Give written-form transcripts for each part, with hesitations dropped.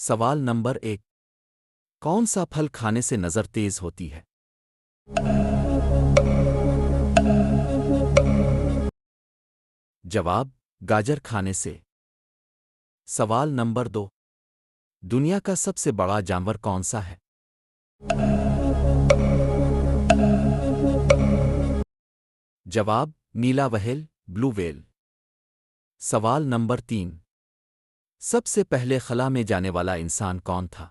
सवाल नंबर 1। कौन सा फल खाने से नज़र तेज होती है? जवाब: गाजर खाने से। सवाल नंबर 2। दुनिया का सबसे बड़ा जानवर कौन सा है? जवाब: नीला व्हेल, ब्लू व्हेल। सवाल नंबर 3। सबसे पहले खला में जाने वाला इंसान कौन था?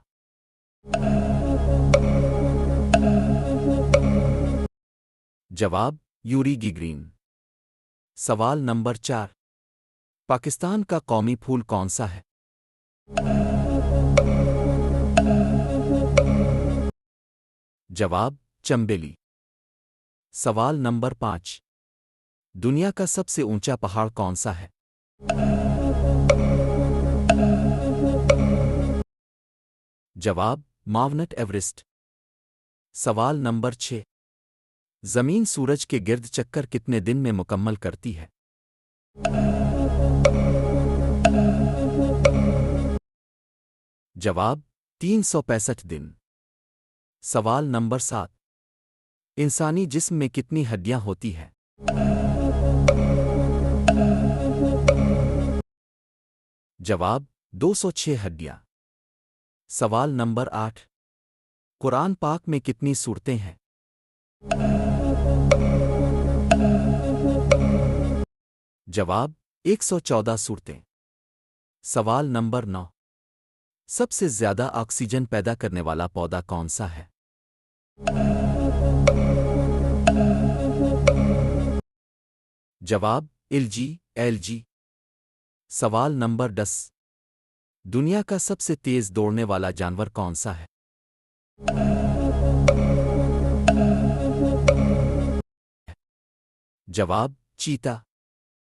जवाब: यूरी गिगरीन। सवाल नंबर 4। पाकिस्तान का कौमी फूल कौन सा है? जवाब: चंबेली। सवाल नंबर 5। दुनिया का सबसे ऊंचा पहाड़ कौन सा है? जवाब: माउंट एवरेस्ट। सवाल नंबर 6। जमीन सूरज के गिर्द चक्कर कितने दिन में मुकम्मल करती है? जवाब: 365 दिन। सवाल नंबर 7। इंसानी जिस्म में कितनी हड्डियां होती हैं? जवाब: 206 हड्डियां। सवाल नंबर 8। कुरान पाक में कितनी सूरतें हैं? जवाब: 114 सूरतें। सवाल नंबर 9। सबसे ज्यादा ऑक्सीजन पैदा करने वाला पौधा कौन सा है? जवाब: एलजी, एलजी। सवाल नंबर 10। दुनिया का सबसे तेज दौड़ने वाला जानवर कौन सा है? जवाब: चीता।